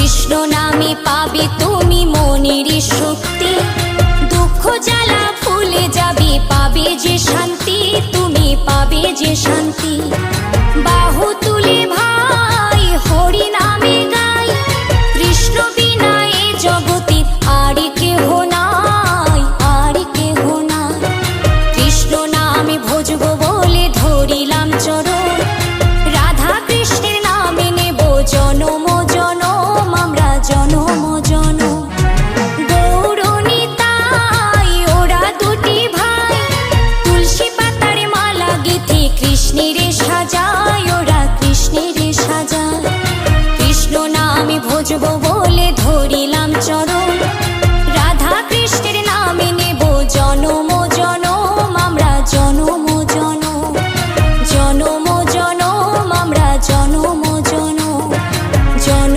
কৃষ্ণ নামে পাবে তুমি মনের শক্তি, দুঃখ জ্বালা ভুলে যাবে, পাবে যে শান্তি, তুমি পাবে যে শান্তি। বাহু তুলে ভাই হরি নামে গাই, কৃষ্ণ বিনা এ জগতে আর কেহ নাই, আর কেহ নাই। কৃষ্ণ নামে ভজব বলে ধরিলাম চরণ, রাধা কৃষ্ণের নামে নেব জনম জনম, আমরা জনম জনম। গৌর নিতাই ওরা দুটি ভাই, তুলসী পাতার মালা গেঁথে কৃষ্ণের সাজায়, ওরা কৃষ্ণের সাজায়। কৃষ্ণ নামে ভজব বলে ধরিলাম চরণ,